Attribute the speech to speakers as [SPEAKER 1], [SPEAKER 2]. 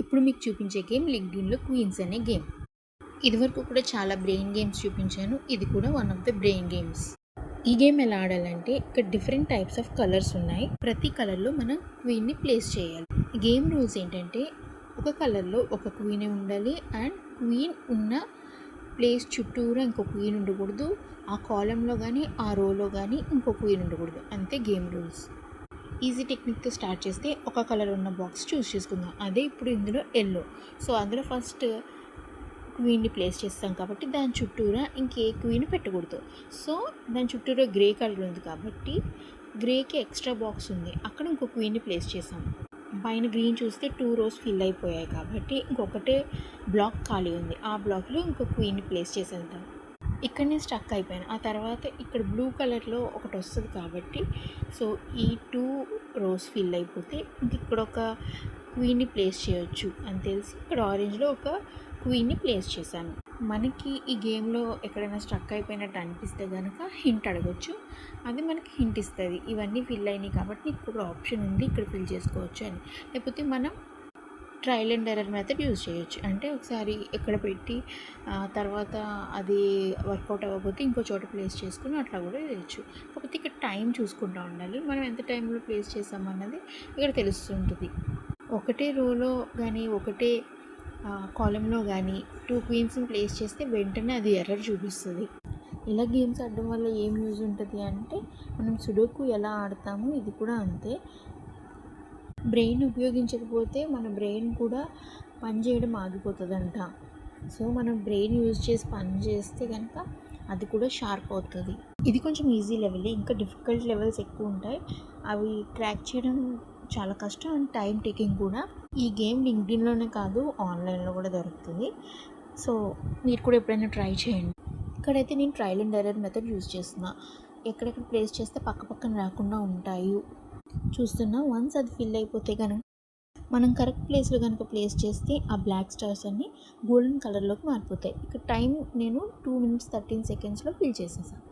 [SPEAKER 1] ఇప్పుడు మీకు చూపించే గేమ్ లింక్డ్ఇన్లో క్వీన్స్ అనే గేమ్. ఇదివరకు కూడా చాలా బ్రెయిన్ గేమ్స్ చూపించాను. ఇది కూడా one of the brain games. ఈ గేమ్ ఎలా ఆడాలంటే ఇక్కడ డిఫరెంట్ టైప్స్ ఆఫ్ కలర్స్ ఉన్నాయి. ప్రతి కలర్లో మనం క్వీన్ని ప్లేస్ చేయాలి. గేమ్ రూల్స్ ఏంటంటే ఒక కలర్లో ఒక క్వీనే ఉండాలి అండ్ క్వీన్ ఉన్న ప్లేస్ చుట్టూరా ఇంకో క్వీన్ ఉండకూడదు. ఆ కాలంలో కానీ ఆ రోలో కానీ ఇంకో క్వీన్ ఉండకూడదు. అంతే గేమ్ రూల్స్. ఈజీ టెక్నిక్తో స్టార్ట్ చేస్తే ఒక కలర్ ఉన్న బాక్స్ చూస్ చేసుకుందాం. అదే ఇప్పుడు ఇందులో ఎల్లో. సో అందులో ఫస్ట్ క్వీన్ని ప్లేస్ చేస్తాం కాబట్టి దాని చుట్టూరా ఇంకే క్వీన్ పెట్టకూడదు. సో దాని చుట్టూరా గ్రే కలర్ ఉంది కాబట్టి గ్రేకి ఎక్స్ట్రా బాక్స్ ఉంది, అక్కడ ఇంకో క్వీన్ని ప్లేస్ చేసాం. పైన గ్రీన్ చూస్తే 2 రోస్ ఫిల్ అయిపోయాయి కాబట్టి ఇంకొకటే బ్లాక్ ఖాళీ ఉంది. ఆ బ్లాక్లో ఇంకో క్వీన్ని ప్లేస్ చేసేద్దాం. ఇక్కడ నేను స్టక్ అయిపోయాను. ఆ తర్వాత ఇక్కడ బ్లూ కలర్లో ఒకటి వస్తుంది కాబట్టి సో ఈ 2 రోస్ ఫిల్ అయిపోతే ఇంక ఇక్కడ ఒక క్వీన్ని ప్లేస్ చేయొచ్చు అని తెలిసి ఇక్కడ ఆరెంజ్లో ఒక క్వీన్ని ప్లేస్ చేశాను. మనకి ఈ గేమ్లో ఎక్కడైనా స్ట్రక్ అయిపోయినట్టు అనిపిస్తే కనుక హింట్ అడగొచ్చు. అది మనకి హింట్ ఇస్తుంది. ఇవన్నీ ఫిల్ అయినాయి కాబట్టి ఇక్కడ ఆప్షన్ ఉంది, ఇక్కడ ఫిల్ చేసుకోవచ్చు అని. లేకపోతే మనం trial and error method use చేయొచ్చు. అంటే ఒకసారి ఎక్కడ పెట్టి తర్వాత అది వర్కౌట్ అవ్వకపోతే ఇంకో చోట ప్లేస్ చేసుకుని అట్లా కూడా చేయొచ్చు. కాకపోతే ఇక్కడ టైం చూసుకుంటూ ఉండాలి. మనం ఎంత టైంలో ప్లేస్ చేసామన్నది ఇక్కడ తెలుస్తుంటుంది. ఒకటే రోలో కానీ ఒకటే కాలంలో కానీ 2 క్వీన్స్ని ప్లేస్ చేస్తే వెంటనే అది ఎర్రర్ చూపిస్తుంది. ఇలా గేమ్స్ ఆడడం వల్ల ఏం యూజ్ ఉంటుంది అంటే మనం సుడోకు ఎలా ఆడతామో ఇది కూడా అంతే. బ్రెయిన్ ఉపయోగించకపోతే మన బ్రెయిన్ కూడా పనిచేయడం ఆగిపోతుందంట. సో మనం బ్రెయిన్ యూజ్ చేసి పని చేస్తే కనుక అది కూడా షార్ప్ అవుతుంది. ఇది కొంచెం ఈజీ లెవెల్. ఇంకా డిఫికల్ట్ లెవెల్స్ ఎక్కువ ఉంటాయి. అవి క్రాక్ చేయడం చాలా కష్టం అండ్ టైం టేకింగ్ కూడా. ఈ గేమ్ లింక్డ్ఇన్లోనే కాదు ఆన్లైన్లో కూడా దొరుకుతుంది. సో మీరు కూడా ఎప్పుడైనా ట్రై చేయండి. ఇక్కడైతే నేను trial and error method use చేస్తున్నా. ఎక్కడెక్కడ ప్లేస్ చేస్తే పక్కన రాకుండా ఉంటాయి చూస్తున్నా. వన్స్ అది ఫిల్ అయిపోతే కనుక మనం కరెక్ట్ ప్లేస్లో కనుక ప్లేస్ చేస్తే ఆ బ్లాక్ స్టార్స్ అన్నీ గోల్డెన్ కలర్లోకి మారిపోతాయి. ఇక్కడ టైం నేను 2 minutes 13 secondsలో ఫిల్ చేసేసాను.